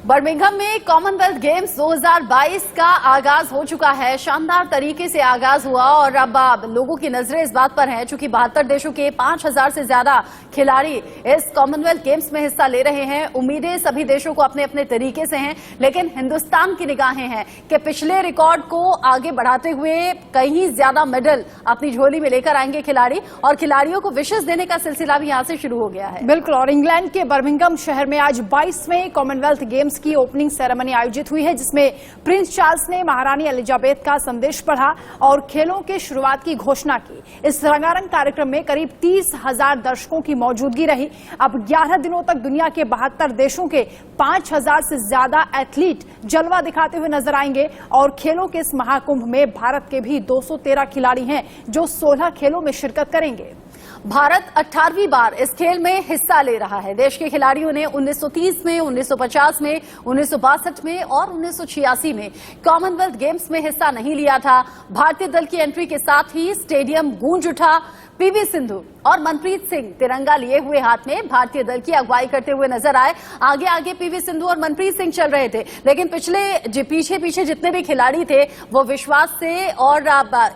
Birmingham में Commonwealth games 2022 का आगाज हो चुका है। शानदार तरीके से आगाज हुआ और अब लोगों की नजरें इस बात पर हैं, चूंकि 72 देशों के 5000 से ज्यादा खिलाड़ी इस कॉमनवेल्थ गेम्स में हिस्सा ले रहे हैं। उम्मीदें सभी देशों को अपने अपने तरीके से हैं, लेकिन हिंदुस्तान की निगाहें हैं कि पिछले रिकॉर्ड को आगे बढ़ाते हुए कहीं ज्यादा मेडल अपनी झोली में लेकर आएंगे खिलाड़ी, और खिलाड़ियों को विशेष देने का सिलसिला भी यहां से शुरू हो गया है। बिल्कुल, और इंग्लैंड के बर्मिंघम शहर में आज 22वें कॉमनवेल्थ गेम्स की ओपनिंग सेरेमनी आयोजित हुई है, जिसमें प्रिंस चार्ल्स ने महारानी एलिजाबेथ का संदेश पढ़ा और खेलों के शुरुआत की घोषणा की। इस रंगारंग कार्यक्रम में करीब 30,000 दर्शकों की मौजूदगी रही। अब 11 दिनों तक दुनिया के 72 देशों के 5,000 से ज्यादा एथलीट जलवा दिखाते हुए नजर आएंगे और खेलों के इस महाकुंभ में भारत के भी 213 खिलाड़ी हैं जो 16 खेलों में शिरकत करेंगे। भारत 18वीं बार इस खेल में हिस्सा ले रहा है। देश के खिलाड़ियों ने 1930 में, 1950 में, 1962 में और 1986 में कॉमनवेल्थ गेम्स में हिस्सा नहीं लिया था। भारतीय दल की एंट्री के साथ ही स्टेडियम गूंज उठा। पीवी सिंधु और मनप्रीत सिंह तिरंगा लिए हुए हाथ में भारतीय दल की अगुवाई करते हुए नजर आए। आगे आगे पीवी सिंधु और मनप्रीत सिंह चल रहे थे, लेकिन पीछे जितने भी खिलाड़ी थे वो विश्वास से और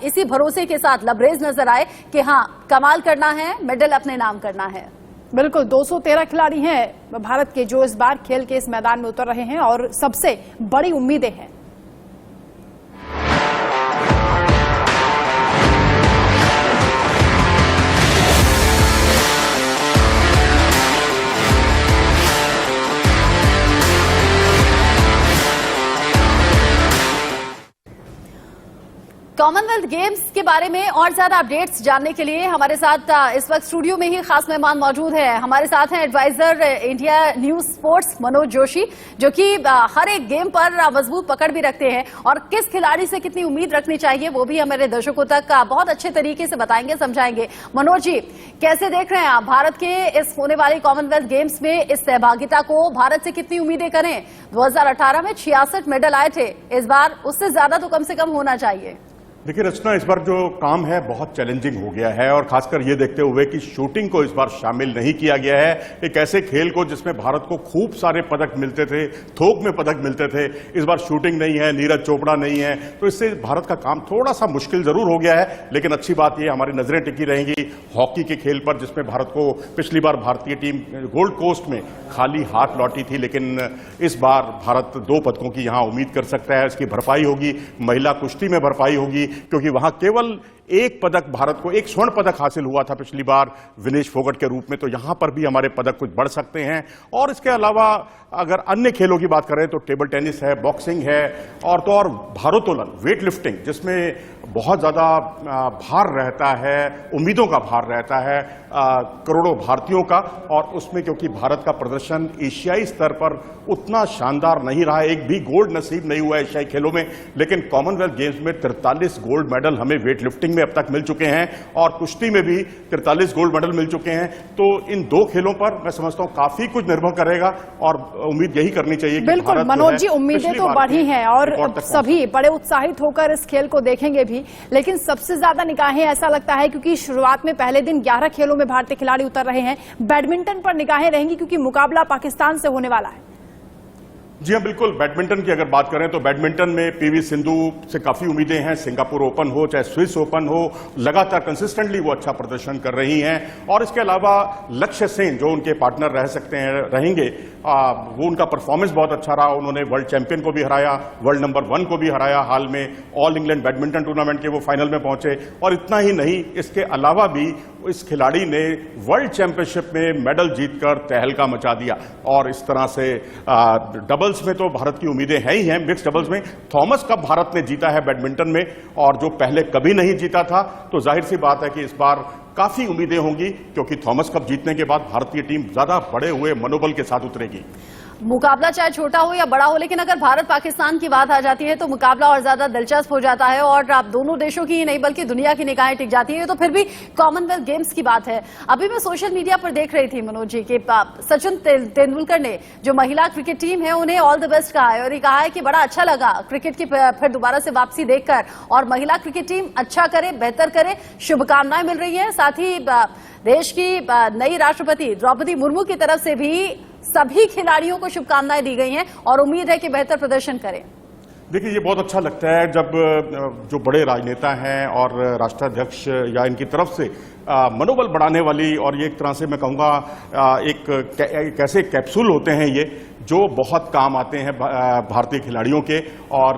इसी भरोसे के साथ लबरेज नजर आए कि हाँ, कमाल करना है, मेडल अपने नाम करना है। बिल्कुल, 213 खिलाड़ी हैं भारत के जो इस बार खेल के इस मैदान में उतर रहे हैं और सबसे बड़ी उम्मीदें हैं। कॉमनवेल्थ गेम्स के बारे में और ज्यादा अपडेट्स जानने के लिए हमारे साथ इस वक्त स्टूडियो में ही खास मेहमान मौजूद हैं। हमारे साथ हैं advisor India News Sports Manoj Joshi, जो कि हर एक गेम पर मजबूत पकड़ भी रखते हैं और किस खिलाड़ी से कितनी उम्मीद रखनी चाहिए वो भी हमारे दर्शकों तक बहुत अच्छे तरीके से बताएंगे, समझाएंगे। मनोज जी, कैसे देख रहे हैं आप भारत के इस होने वाले कॉमनवेल्थ गेम्स में इस सहभागिता को? भारत से कितनी उम्मीदें करें? 2018 में 66 मेडल आए थे, इस बार उससे ज्यादा तो कम से कम होना चाहिए। देखिए रचना, इस बार जो काम है बहुत चैलेंजिंग हो गया है, और खासकर ये देखते हुए कि शूटिंग को इस बार शामिल नहीं किया गया है। एक ऐसे खेल को जिसमें भारत को खूब सारे पदक मिलते थे, थोक में पदक मिलते थे, इस बार शूटिंग नहीं है, नीरज चोपड़ा नहीं है, तो इससे भारत का काम थोड़ा सा मुश्किल जरूर हो गया है। लेकिन अच्छी बात यह हमारी नजरें टिकी रहेंगी हॉकी के खेल पर, जिसमें भारत को पिछली बार भारतीय टीम गोल्ड कोस्ट में खाली हाथ लौटी थी, लेकिन इस बार भारत 2 पदकों की यहां उम्मीद कर सकता है। इसकी भरपाई होगी, महिला कुश्ती में भरपाई होगी, क्योंकि वहां केवल एक पदक भारत को, एक स्वर्ण पदक हासिल हुआ था पिछली बार विनेश फोगट के रूप में, तो यहां पर भी हमारे पदक कुछ बढ़ सकते हैं। और इसके अलावा अगर अन्य खेलों की बात करें तो टेबल टेनिस है, बॉक्सिंग है, और तो और भारोत्तोलन, वेट लिफ्टिंग, जिसमें बहुत ज्यादा भार रहता है, उम्मीदों का भार रहता है करोड़ों भारतीयों का, और उसमें क्योंकि भारत का प्रदर्शन एशियाई स्तर पर उतना शानदार नहीं रहा, एक भी गोल्ड नसीब नहीं हुआ एशियाई खेलों में, लेकिन कॉमनवेल्थ गेम्स में 43 गोल्ड मेडल हमें वेट लिफ्टिंग में अब तक मिल चुके हैं और कुश्ती में भी 43 गोल्ड मेडल मिल चुके हैं। तो इन 2 खेलों पर मैं समझता हूं काफी कुछ निर्भर करेगा, और उम्मीद यही करनी चाहिए कि बिल्कुल मनोज जी, उम्मीदें तो बढ़ी हैं और सभी बड़े उत्साहित होकर इस खेल को देखेंगे भी, लेकिन सबसे ज्यादा निगाहें ऐसा लगता है क्योंकि शुरुआत में पहले दिन 11 खेलों में भारतीय खिलाड़ी उतर रहे हैं, बैडमिंटन पर निगाहें रहेंगी क्योंकि मुकाबला पाकिस्तान से होने वाला है। जी हाँ, बिल्कुल। बैडमिंटन की अगर बात करें तो बैडमिंटन में पीवी सिंधु से काफी उम्मीदें हैं। सिंगापुर ओपन हो चाहे स्विस ओपन हो, लगातार कंसिस्टेंटली वो अच्छा प्रदर्शन कर रही हैं। और इसके अलावा लक्ष्य सेन जो उनके पार्टनर रह सकते हैं, रहेंगे, वो उनका परफॉर्मेंस बहुत अच्छा रहा। उन्होंने वर्ल्ड चैंपियन को भी हराया, वर्ल्ड नंबर 1 को भी हराया, हाल में ऑल इंग्लैंड बैडमिंटन टूर्नामेंट के वो फाइनल में पहुंचे। और इतना ही नहीं, इसके अलावा भी इस खिलाड़ी ने वर्ल्ड चैंपियनशिप में मेडल जीतकर तहलका मचा दिया। और इस तरह से डबल्स में तो भारत की उम्मीदें हैं ही हैं। मिक्स डबल्स में थॉमस कप भारत ने जीता है बैडमिंटन में, और जो पहले कभी नहीं जीता था, तो जाहिर सी बात है कि इस बार काफी उम्मीदें होंगी, क्योंकि थॉमस कप जीतने के बाद भारतीय टीम ज्यादा बड़े हुए मनोबल के साथ उतरेगी। मुकाबला चाहे छोटा हो या बड़ा हो, लेकिन अगर भारत पाकिस्तान की बात आ जाती है तो मुकाबला और ज्यादा दिलचस्प हो जाता है, और आप दोनों देशों की ही नहीं बल्कि दुनिया की निगाहें टिक जाती है। तो फिर भी कॉमनवेल्थ गेम्स की बात है। अभी मैं सोशल मीडिया पर देख रही थी मनोज जी कि सचिन तेंदुलकर ने जो महिला क्रिकेट टीम है उन्हें ऑल द बेस्ट कहा है, और ये कहा है कि बड़ा अच्छा लगा क्रिकेट की फिर दोबारा से वापसी देखकर, और महिला क्रिकेट टीम अच्छा करे, बेहतर करे, शुभकामनाएं मिल रही है। साथ ही देश की नई राष्ट्रपति द्रौपदी मुर्मू की तरफ से भी सभी खिलाड़ियों को शुभकामनाएं दी गई हैं और उम्मीद है कि बेहतर प्रदर्शन करें। देखिए, ये बहुत अच्छा लगता है जब जो बड़े राजनेता हैं और राष्ट्राध्यक्ष या इनकी तरफ से मनोबल बढ़ाने वाली, और ये एक तरह से मैं कहूँगा एक ऐसे कैप्सूल होते हैं ये जो बहुत काम आते हैं भारतीय खिलाड़ियों के। और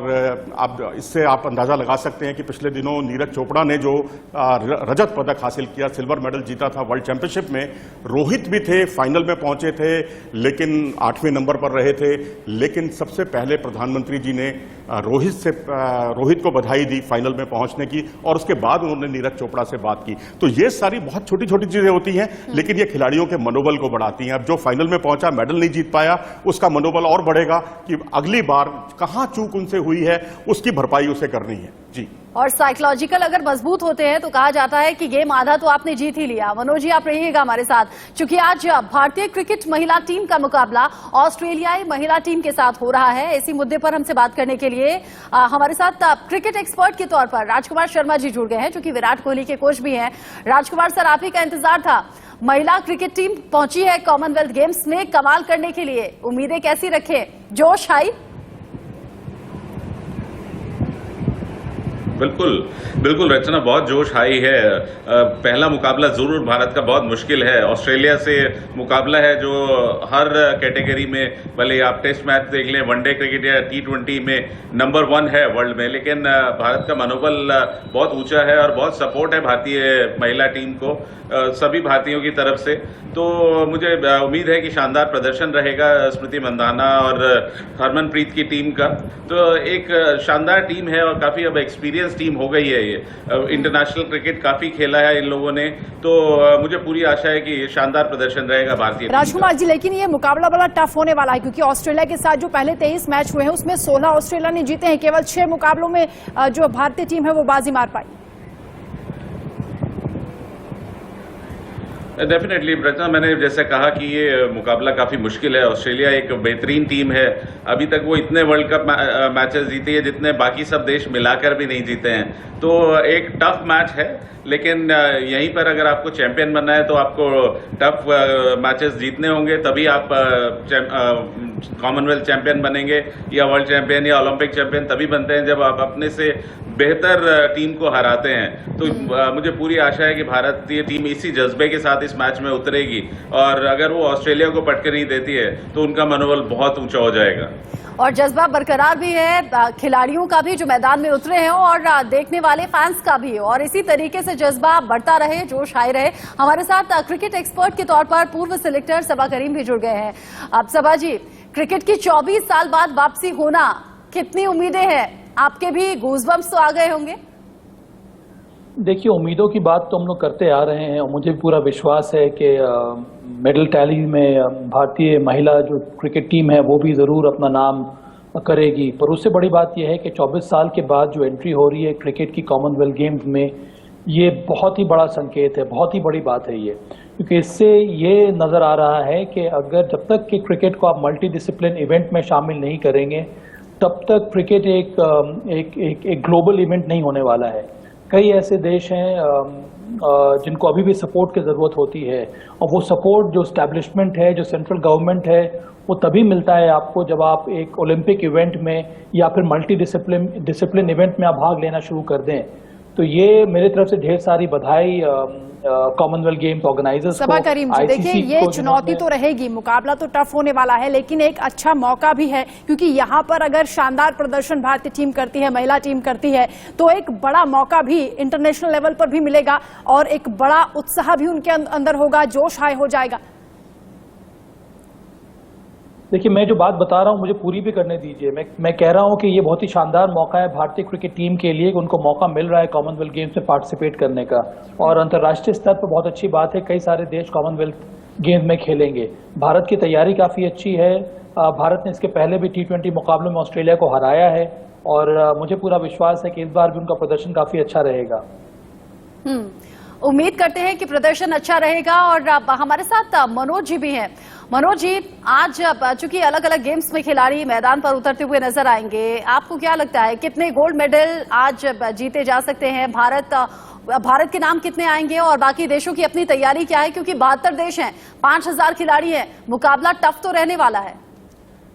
अब इससे आप अंदाज़ा लगा सकते हैं कि पिछले दिनों नीरज चोपड़ा ने जो रजत पदक हासिल किया, सिल्वर मेडल जीता था वर्ल्ड चैंपियनशिप में, रोहित भी थे, फाइनल में पहुंचे थे लेकिन 8वें नंबर पर रहे थे। लेकिन सबसे पहले प्रधानमंत्री जी ने रोहित को बधाई दी फाइनल में पहुंचने की, और उसके बाद उन्होंने नीरज चोपड़ा से बात की। तो ये सारी बहुत छोटी छोटी चीजें होती हैं, लेकिन ये खिलाड़ियों के मनोबल को बढ़ाती हैं। अब जो फाइनल में पहुंचा, मेडल नहीं जीत पाया, उसका मनोबल और बढ़ेगा कि अगली बार कहां चूक उनसे हुई है उसकी भरपाई उसे करनी है। जी, और साइकोलॉजिकल अगर मजबूत होते हैं तो कहा जाता है कि गेम आधा तो आपने जीत ही लिया। मनोज जी, आप रहिएगा हमारे साथ, क्योंकि आज भारतीय क्रिकेट महिला टीम का मुकाबला ऑस्ट्रेलियाई महिला टीम के साथ हो रहा है। इसी मुद्दे पर हमसे बात करने के लिए हमारे साथ क्रिकेट एक्सपर्ट के तौर पर राजकुमार शर्मा जी जुड़ गए हैं, जो कि विराट कोहली के कोच भी हैं। राजकुमार सर, आप ही का इंतजार था। महिला क्रिकेट टीम पहुंची है कॉमनवेल्थ गेम्स में कमाल करने के लिए, उम्मीदें कैसी रखें? जोश आई? बिल्कुल बिल्कुल रचना, बहुत जोश आई है। पहला मुकाबला जरूर भारत का बहुत मुश्किल है। ऑस्ट्रेलिया से मुकाबला है जो हर कैटेगरी में, भले आप टेस्ट मैच देख लें, वनडे क्रिकेट या T20 में नंबर 1 है वर्ल्ड में, लेकिन भारत का मनोबल बहुत ऊंचा है और बहुत सपोर्ट है भारतीय महिला टीम को सभी भारतीयों की तरफ से। तो मुझे उम्मीद है कि शानदार प्रदर्शन रहेगा स्मृति मंदाना और हरमनप्रीत की टीम का। तो एक शानदार टीम है और काफ़ी अब एक्सपीरियंस टीम हो गई है। ये इंटरनेशनल क्रिकेट काफ़ी खेला है इन लोगों ने, तो मुझे पूरी आशा है कि शानदार प्रदर्शन रहेगा भारतीय। राजकुमार जी, लेकिन ये मुकाबला बड़ा टफ होने वाला है, क्योंकि ऑस्ट्रेलिया के साथ जो पहले 23 मैच हुए हैं उसमें 16 ऑस्ट्रेलिया ने जीते हैं। केवल 6 मुकाबलों में जो भारतीय टीम है वो बाजी मार पाई। डेफिनेटली रचना, मैंने जैसे कहा कि ये मुकाबला काफ़ी मुश्किल है। ऑस्ट्रेलिया एक बेहतरीन टीम है, अभी तक वो इतने वर्ल्ड कप मैचेस जीती है जितने बाकी सब देश मिलाकर भी नहीं जीते हैं। तो एक टफ मैच है, लेकिन यहीं पर अगर आपको चैंपियन बनना है तो आपको टफ मैचेस जीतने होंगे, तभी आप कॉमनवेल्थ चैंपियन बनेंगे या वर्ल्ड चैंपियन या ओलंपिक चैंपियन तभी बनते हैं जब आप अपने से बेहतर टीम को हराते हैं। तो मुझे पूरी आशा है कि भारतीय टीम इसी जज्बे के साथ इस मैच में उतरेगी, और अगर वो ऑस्ट्रेलिया को पटक नहीं देती है तो उनका मनोबल बहुत ऊंचा हो जाएगा। और जज्बा बरकरार भी है खिलाड़ियों का भी जो मैदान में उतरे हैं, और देखने वाले फैंस का भी, और इसी तरीके से जज्बा बढ़ता रहे, जोश आए रहे। हमारे साथ क्रिकेट एक्सपर्ट के तौर पर पूर्व सिलेक्टर सबा करीम भी जुड़ गए हैं। अब सबा जी, क्रिकेट की 24 साल बाद वापसी होना, कितनी उम्मीदें हैं? आपके भी गूज़बम्प्स तो आ गए होंगे? देखिए, उम्मीदों की बात तो हम लोग करते आ रहे हैं और मुझे पूरा विश्वास है कि मेडल टैली में भारतीय महिला जो क्रिकेट टीम है वो भी ज़रूर अपना नाम करेगी। पर उससे बड़ी बात यह है कि 24 साल के बाद जो एंट्री हो रही है क्रिकेट की कॉमनवेल्थ गेम्स में, ये बहुत ही बड़ा संकेत है, बहुत ही बड़ी बात है ये, क्योंकि इससे ये नज़र आ रहा है कि अगर जब तक कि क्रिकेट को आप मल्टी डिसिप्लिन इवेंट में शामिल नहीं करेंगे तब तक क्रिकेट एक ग्लोबल इवेंट नहीं होने वाला है। कई ऐसे देश हैं जिनको अभी भी सपोर्ट की ज़रूरत होती है, और वो सपोर्ट जो एस्टैब्लिशमेंट है, जो सेंट्रल गवर्नमेंट है, वो तभी मिलता है आपको जब आप एक ओलंपिक इवेंट में या फिर मल्टी डिसिप्लिन इवेंट में आप भाग लेना शुरू कर दें। तो ये मेरी तरफ से ढेर सारी बधाई कॉमनवेल्थ गेम्स ऑर्गेनाइजर्स को। सबा करीम जी, देखिए ये चुनौती तो रहेगी, मुकाबला तो टफ होने वाला है, लेकिन एक अच्छा मौका भी है, क्योंकि यहाँ पर अगर शानदार प्रदर्शन भारतीय टीम करती है, महिला टीम करती है, तो एक बड़ा मौका भी इंटरनेशनल लेवल पर भी मिलेगा और एक बड़ा उत्साह भी उनके अंदर होगा, जोश हाई हो जाएगा। देखिए, मैं जो बात बता रहा हूँ मुझे पूरी भी करने दीजिए। मैं कह रहा हूँ कि ये बहुत ही शानदार मौका है भारतीय क्रिकेट टीम के लिए कि उनको मौका मिल रहा है कॉमनवेल्थ गेम्स में पार्टिसिपेट करने का, और अंतर्राष्ट्रीय स्तर पर बहुत अच्छी बात है, कई सारे देश कॉमनवेल्थ गेम्स में खेलेंगे। भारत की तैयारी काफ़ी अच्छी है, भारत ने इसके पहले भी T20 मुकाबलों में ऑस्ट्रेलिया को हराया है, और मुझे पूरा विश्वास है कि इस बार भी उनका प्रदर्शन काफ़ी अच्छा रहेगा। उम्मीद करते हैं कि प्रदर्शन अच्छा रहेगा। और हमारे साथ मनोज जी भी हैं। मनोज जी, आज चूंकि अलग अलग गेम्स में खिलाड़ी मैदान पर उतरते हुए नजर आएंगे, आपको क्या लगता है कितने गोल्ड मेडल आज जीते जा सकते हैं? भारत भारत के नाम कितने आएंगे और बाकी देशों की अपनी तैयारी क्या है, क्योंकि 72 देश हैं, 5000 खिलाड़ी हैं, मुकाबला टफ तो रहने वाला है।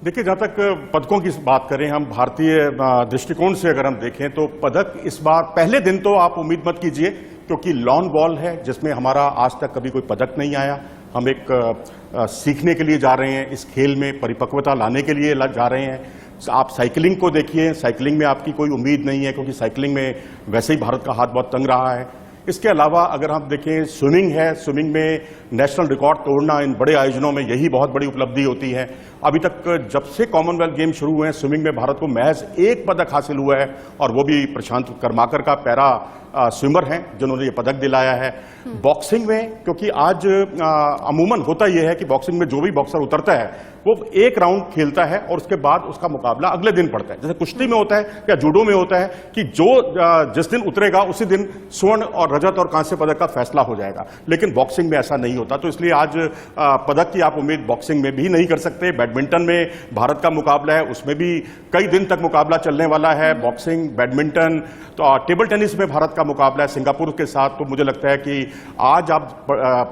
देखिए, जहां तक पदकों की बात करें, हम भारतीय दृष्टिकोण से अगर हम देखें तो पदक इस बार पहले दिन तो आप उम्मीद मत कीजिए, क्योंकि लॉन बॉल है जिसमें हमारा आज तक कभी कोई पदक नहीं आया। हम एक सीखने के लिए जा रहे हैं, इस खेल में परिपक्वता लाने के लिए जा रहे हैं। आप साइकिलिंग को देखिए, साइकिलिंग में आपकी कोई उम्मीद नहीं है, क्योंकि साइकिलिंग में वैसे ही भारत का हाथ बहुत तंग रहा है। इसके अलावा अगर हम देखें, स्विमिंग है, स्विमिंग में नेशनल रिकॉर्ड तोड़ना इन बड़े आयोजनों में यही बहुत बड़ी उपलब्धि होती है। अभी तक जब से कॉमनवेल्थ गेम शुरू हुए हैं, स्विमिंग में भारत को महज 1 पदक हासिल हुआ है, और वो भी प्रशांत कर्माकर का पैरा स्विमर हैं जिन्होंने ये पदक दिलाया है। बॉक्सिंग में, क्योंकि आज अमूमन होता यह है कि बॉक्सिंग में जो भी बॉक्सर उतरता है वो 1 राउंड खेलता है और उसके बाद उसका मुकाबला अगले दिन पड़ता है। जैसे कुश्ती में होता है या जूडो में होता है कि जो जिस दिन उतरेगा उसी दिन स्वर्ण और रजत और कांस्य पदक का फैसला हो जाएगा, लेकिन बॉक्सिंग में ऐसा नहीं होता। तो इसलिए आज पदक की आप उम्मीद बॉक्सिंग में भी नहीं कर सकते। बैडमिंटन में भारत का मुकाबला है, उसमें भी कई दिन तक मुकाबला चलने वाला है। बॉक्सिंग, बैडमिंटन, तो टेबल टेनिस में भारत का मुकाबला है सिंगापुर के साथ। तो मुझे लगता है कि आज आप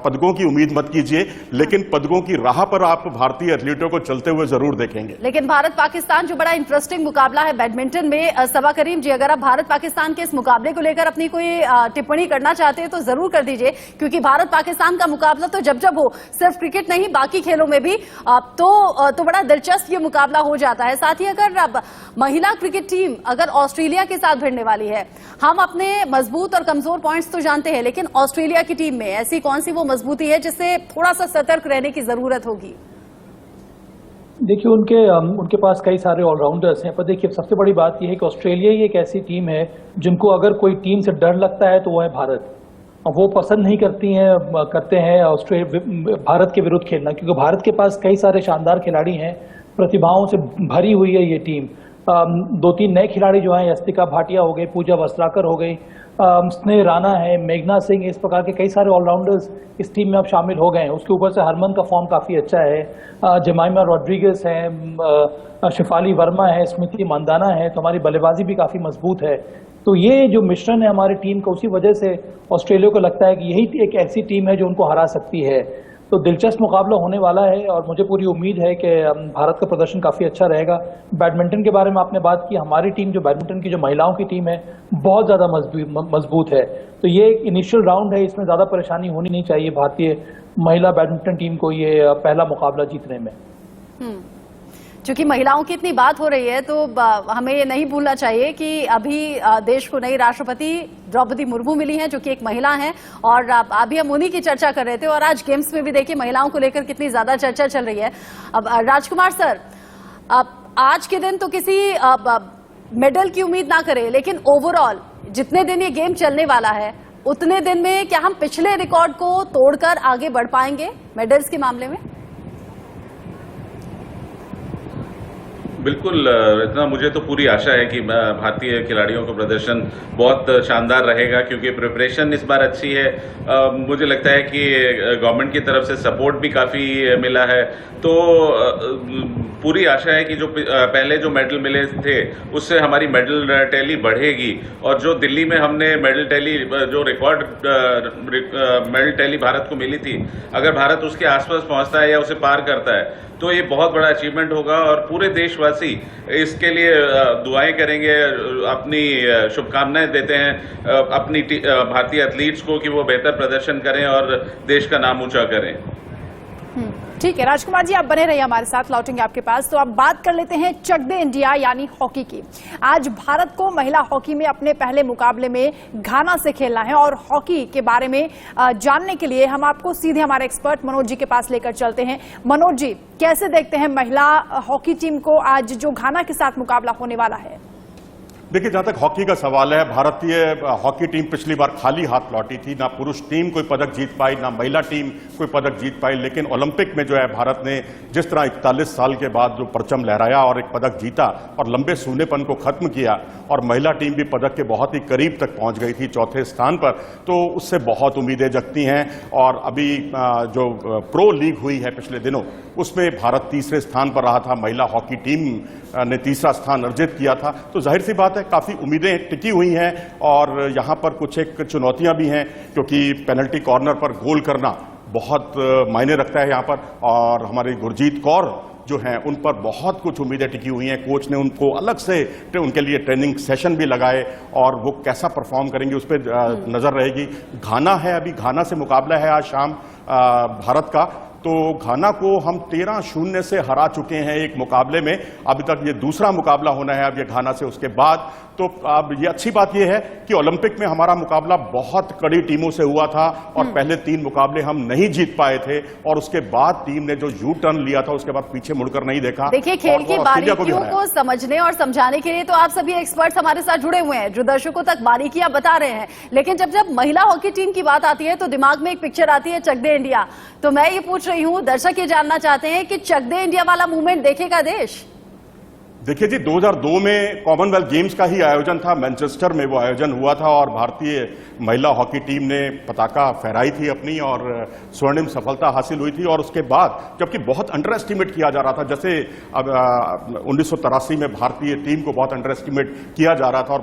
पदकों की उम्मीद मत कीजिए, लेकिन पदकों की राह पर आप भारतीय एथलीटों को चलते हुए जरूर देखेंगे। लेकिन भारत पाकिस्तान जो बड़ा इंटरेस्टिंग मुकाबला है बैडमिंटन में, सबा करीम जी, अगर आप भारत पाकिस्तान के इस मुकाबले को लेकर अपनी कोई टिप्पणी करना चाहते हैं तो जरूर कर दीजिए, क्योंकि भारत पाकिस्तान का मुकाबला तो जब जब हो, सिर्फ क्रिकेट नहीं बाकी खेलों में भी तो बड़ा दिलचस्प ये मुकाबला हो जाता है। साथ ही अगर अब महिला क्रिकेट टीम अगर ऑस्ट्रेलिया के साथ भिड़ने वाली है, हम अपने मजबूत और कमजोर पॉइंट्स तो जानते हैं, लेकिन ऑस्ट्रेलिया की टीम में ऐसी कौन सी वो मजबूती है जिससे थोड़ा सा सतर्क रहने की जरूरत होगी? देखिए, उनके पास कई सारे ऑलराउंडर्स हैं, पर देखिए सबसे बड़ी बात यह है कि ऑस्ट्रेलिया ही एक ऐसी टीम है जिनको अगर कोई टीम से डर लगता है तो वो है भारत। और वो पसंद नहीं करते हैं भारत के विरुद्ध खेलना, क्योंकि भारत के पास कई सारे शानदार खिलाड़ी हैं, प्रतिभाओं से भरी हुई है ये टीम। 2-3 नए खिलाड़ी जो हैं, यस्तिका भाटिया हो गई, पूजा वस्त्राकर हो गई, स्नेह राणा है, मेघना सिंह, इस प्रकार के कई सारे ऑलराउंडर्स इस टीम में अब शामिल हो गए हैं। उसके ऊपर से हरमन का फॉर्म काफ़ी अच्छा है, जमाइमा रॉड्रिगेज है, शिफाली वर्मा है, स्मृति मंदाना है, तो हमारी बल्लेबाजी भी काफ़ी मजबूत है। तो ये जो मिश्रण है हमारी टीम का, उसी वजह से ऑस्ट्रेलिया को लगता है कि यही एक ऐसी टीम है जो उनको हरा सकती है। तो दिलचस्प मुकाबला होने वाला है और मुझे पूरी उम्मीद है कि भारत का प्रदर्शन काफ़ी अच्छा रहेगा। बैडमिंटन के बारे में आपने बात की, हमारी टीम जो बैडमिंटन की जो महिलाओं की टीम है बहुत ज़्यादा मजबूत है। तो ये एक इनिशियल राउंड है, इसमें ज़्यादा परेशानी होनी नहीं चाहिए भारतीय महिला बैडमिंटन टीम को ये पहला मुकाबला जीतने में। चूंकि महिलाओं की इतनी बात हो रही है तो हमें ये नहीं भूलना चाहिए कि अभी देश को नई राष्ट्रपति द्रौपदी मुर्मू मिली हैं, जो कि एक महिला हैं, और अभी हम उन्हीं की चर्चा कर रहे थे। और आज गेम्स में भी देखिए महिलाओं को लेकर कितनी ज्यादा चर्चा चल रही है। अब राजकुमार सर, आज के दिन तो किसी मेडल की उम्मीद ना करें, लेकिन ओवरऑल जितने दिन ये गेम चलने वाला है उतने दिन में क्या हम पिछले रिकॉर्ड को तोड़कर आगे बढ़ पाएंगे मेडल्स के मामले में? बिल्कुल, इतना मुझे तो पूरी आशा है कि भारतीय खिलाड़ियों का प्रदर्शन बहुत शानदार रहेगा, क्योंकि प्रिपरेशन इस बार अच्छी है। मुझे लगता है कि गवर्नमेंट की तरफ से सपोर्ट भी काफ़ी मिला है। तो पूरी आशा है कि जो पहले जो मेडल मिले थे उससे हमारी मेडल टैली बढ़ेगी, और जो दिल्ली में हमने मेडल टैली जो रिकॉर्ड मेडल टैली भारत को मिली थी, अगर भारत उसके आसपास पहुंचता है या उसे पार करता है तो ये बहुत बड़ा अचीवमेंट होगा, और पूरे देशवासी इसके लिए दुआएं करेंगे, अपनी शुभकामनाएं देते हैं अपनी भारतीय एथलीट्स को कि वो बेहतर प्रदर्शन करें और देश का नाम ऊंचा करें। ठीक है राजकुमार जी, आप बने रहिए हमारे साथ, लौटेंगे आपके पास। तो अब बात कर लेते हैं चक दे इंडिया यानी हॉकी की। आज भारत को महिला हॉकी में अपने पहले मुकाबले में घाना से खेलना है, और हॉकी के बारे में जानने के लिए हम आपको सीधे हमारे एक्सपर्ट मनोज जी के पास लेकर चलते हैं। मनोज जी, कैसे देखते हैं महिला हॉकी टीम को आज जो घाना के साथ मुकाबला होने वाला है? देखिए, जहां तक हॉकी का सवाल है, भारतीय हॉकी टीम पिछली बार खाली हाथ लौटी थी। ना पुरुष टीम कोई पदक जीत पाई, ना महिला टीम कोई पदक जीत पाई। लेकिन ओलंपिक में जो है भारत ने जिस तरह 41 साल के बाद जो परचम लहराया और एक पदक जीता और लंबे सूनेपन को खत्म किया, और महिला टीम भी पदक के बहुत ही करीब तक पहुंच गई थी, 4थे स्थान पर, तो उससे बहुत उम्मीदें जगती हैं। और अभी जो प्रो लीग हुई है पिछले दिनों, उसमें भारत तीसरे स्थान पर रहा था, महिला हॉकी टीम ने तीसरा स्थान अर्जित किया था। तो जाहिर सी बात है काफ़ी उम्मीदें टिकी हुई हैं और यहाँ पर कुछ एक चुनौतियाँ भी हैं, क्योंकि पेनल्टी कॉर्नर पर गोल करना बहुत मायने रखता है यहाँ पर। और हमारी गुरजीत कौर जो हैं उन पर बहुत कुछ उम्मीदें टिकी हुई हैं। कोच ने उनको अलग से उनके लिए ट्रेनिंग सेशन भी लगाए और वो कैसा परफॉर्म करेंगे उस पर नज़र रहेगी। घाना है, अभी घाना से मुकाबला है आज शाम भारत का। तो घाना को हम 13-0 से हरा चुके हैं एक मुकाबले में। अभी तक ये दूसरा मुकाबला होना है अब ये घाना से। उसके बाद तो अब ये अच्छी बात ये है कि ओलंपिक में हमारा मुकाबला बहुत कड़ी टीमों से हुआ था और पहले 3 मुकाबले हम नहीं जीत पाए थे और उसके बाद टीम ने जो यू टर्न लिया था उसके बाद पीछे मुड़कर नहीं देखा। देखिए, खेल की बारीकियों को समझने और समझाने के लिए तो आप सभी एक्सपर्ट्स हमारे साथ जुड़े हुए हैं जो दर्शकों तक बारीकियां बता रहे हैं, लेकिन जब महिला हॉकी टीम की बात आती है तो दिमाग में एक पिक्चर आती है, चक दे इंडिया। तो मैं ये पूछ रही हूं, दर्शक ये जानना चाहते हैं कि चक दे इंडिया वाला मूवमेंट देखेगा देश? देखिए जी, 2002 में कॉमनवेल्थ गेम्स का ही आयोजन था, मैनचेस्टर में वो आयोजन हुआ था और भारतीय महिला हॉकी टीम ने पताका फहराई थी अपनी और स्वर्णिम सफलता हासिल हुई थी। और उसके बाद जबकि बहुत अंडर एस्टिमेट किया जा रहा था, जैसे अब 1983 में भारतीय टीम को बहुत अंडर एस्टिमेट किया जा रहा था और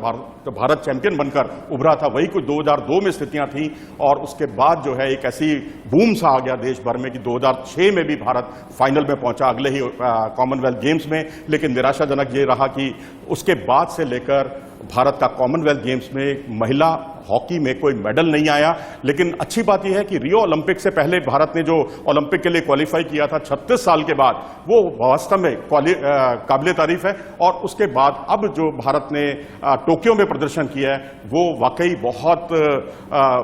भारत चैंपियन बनकर उभरा था, वही कुछ 2002 में स्थितियां थी। और उसके बाद जो है एक ऐसी बूम सा आ गया देश भर में कि 2006 में भी भारत फाइनल में पहुंचा अगले ही कॉमनवेल्थ गेम्स में। लेकिन निराशाजनक ये रहा कि उसके बाद से लेकर भारत का कॉमनवेल्थ गेम्स में महिला हॉकी में कोई मेडल नहीं आया। लेकिन अच्छी बात यह है कि रियो ओलंपिक से पहले भारत ने जो ओलंपिक के लिए क्वालिफाई किया था 36 साल के बाद, वो वास्तव में काबिले तारीफ है। और उसके बाद अब जो भारत ने टोक्यो में प्रदर्शन किया है वो वाकई बहुत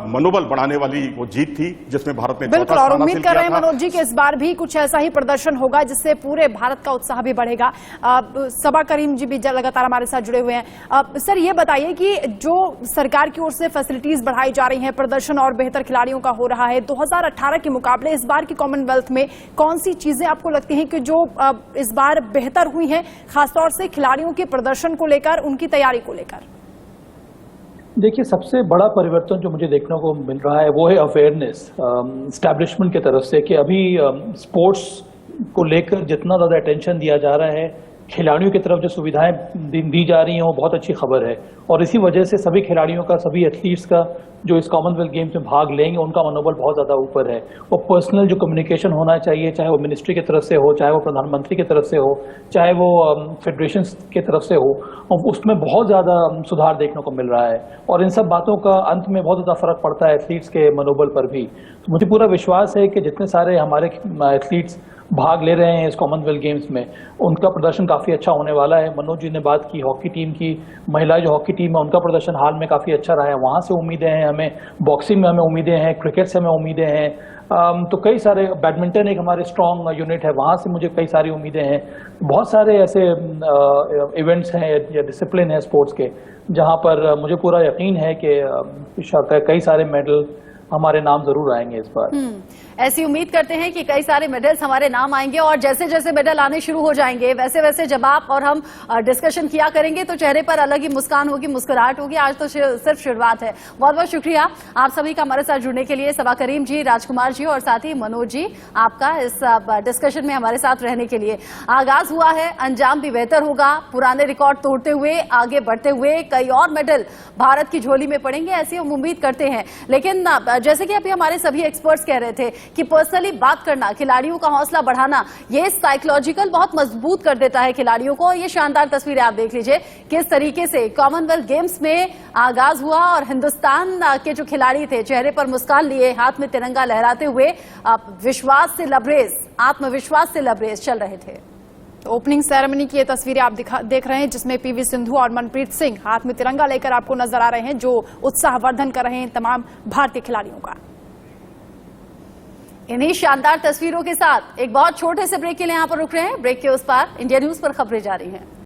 मनोबल बढ़ाने वाली वो जीत थी जिसमें भारत ने बिल्कुल। और उम्मीद कर रहे हैं मनोज जी कि इस बार भी कुछ ऐसा ही प्रदर्शन होगा जिससे पूरे भारत का उत्साह भी बढ़ेगा। सबा करीम जी भी लगातार हमारे साथ जुड़े हुए हैं। सर ये बताइए कि जो सरकार की ओर से फैसिलिटीज बढ़ाई जा रही हैं, प्रदर्शन और बेहतर खिलाड़ियों का हो रहा है, 2018 के मुकाबले इस बार की कॉमनवेल्थ में कौन सी चीजें आपको लगती हैं कि जो इस बार बेहतर हुई हैं, खासतौर से खिलाड़ियों के प्रदर्शन को लेकर, उनकी तैयारी को लेकर? देखिए, सबसे बड़ा परिवर्तन जो मुझे देखने को मिल रहा है वो है अवेयरनेस एस्टैब्लिशमेंट की तरफ से, कि अभी स्पोर्ट्स को लेकर जितना ज़्यादा अटेंशन दिया जा रहा है, खिलाड़ियों की तरफ जो सुविधाएं दी जा रही हैं वो बहुत अच्छी खबर है। और इसी वजह से सभी खिलाड़ियों का, सभी एथलीट्स का जो इस कॉमनवेल्थ गेम्स में भाग लेंगे उनका मनोबल बहुत ज़्यादा ऊपर है। वो पर्सनल जो कम्युनिकेशन होना चाहिए, चाहे वो मिनिस्ट्री की तरफ से हो, चाहे वो प्रधानमंत्री की तरफ से हो, चाहे वो फेडरेशन की तरफ से हो, उसमें बहुत ज़्यादा सुधार देखने को मिल रहा है। और इन सब बातों का अंत में बहुत ज़्यादा फर्क पड़ता है एथलीट्स के मनोबल पर भी। तो मुझे पूरा विश्वास है कि जितने सारे हमारे एथलीट्स भाग ले रहे हैं इस कॉमनवेल्थ गेम्स में, उनका प्रदर्शन काफ़ी अच्छा होने वाला है। मनोज जी ने बात की हॉकी टीम की, महिला जो हॉकी टीम है उनका प्रदर्शन हाल में काफ़ी अच्छा रहा है, वहाँ से उम्मीदें हैं हमें, बॉक्सिंग में हमें उम्मीदें हैं, क्रिकेट से हमें उम्मीदें हैं। तो कई सारे, बैडमिंटन एक हमारे स्ट्रॉन्ग यूनिट है, वहाँ से मुझे कई सारी उम्मीदें हैं। बहुत सारे ऐसे इवेंट्स हैं या डिसिप्लिन है स्पोर्ट्स के जहाँ पर मुझे पूरा यकीन है कि कई सारे मेडल हमारे नाम जरूर आएंगे इस बार। ऐसी उम्मीद करते हैं कि कई सारे मेडल्स हमारे नाम आएंगे और जैसे जैसे मेडल आने शुरू हो जाएंगे वैसे वैसे जब आप और हम डिस्कशन किया करेंगे तो चेहरे पर अलग ही मुस्कान होगी, मुस्कुराहट होगी। आज तो सिर्फ शुरुआत है। बहुत बहुत शुक्रिया आप सभी का हमारे साथ जुड़ने के लिए, सबा करीम जी, राजकुमार जी और साथ ही मनोज जी, आपका इस डिस्कशन में हमारे साथ रहने के लिए। आगाज हुआ है, अंजाम भी बेहतर होगा। पुराने रिकॉर्ड तोड़ते हुए आगे बढ़ते हुए कई और मेडल भारत की झोली में पड़ेंगे, ऐसी हम उम्मीद करते हैं। लेकिन जैसे कि अभी हमारे सभी एक्सपर्ट्स कह रहे थे कि पर्सनली बात करना, खिलाड़ियों का हौसला बढ़ाना, ये साइकोलॉजिकल बहुत मजबूत कर देता है खिलाड़ियों को। ये शानदार तस्वीरें आप देख लीजिए किस तरीके से कॉमनवेल्थ गेम्स में आगाज हुआ और हिंदुस्तान के जो खिलाड़ी थे चेहरे पर मुस्कान लिए, हाथ में तिरंगा लहराते हुए विश्वास से लबरेज, आत्मविश्वास से लबरेज चल रहे थे। ओपनिंग सेरेमनी की ये तस्वीरें आप देख रहे हैं जिसमें पीवी सिंधु और मनप्रीत सिंह हाथ में तिरंगा लेकर आपको नजर आ रहे हैं, जो उत्साहवर्धन कर रहे हैं तमाम भारतीय खिलाड़ियों का। इन्हीं शानदार तस्वीरों के साथ एक बहुत छोटे से ब्रेक के लिए यहां पर रुक रहे हैं। ब्रेक के उस पार इंडिया न्यूज पर खबरें जारी हैं।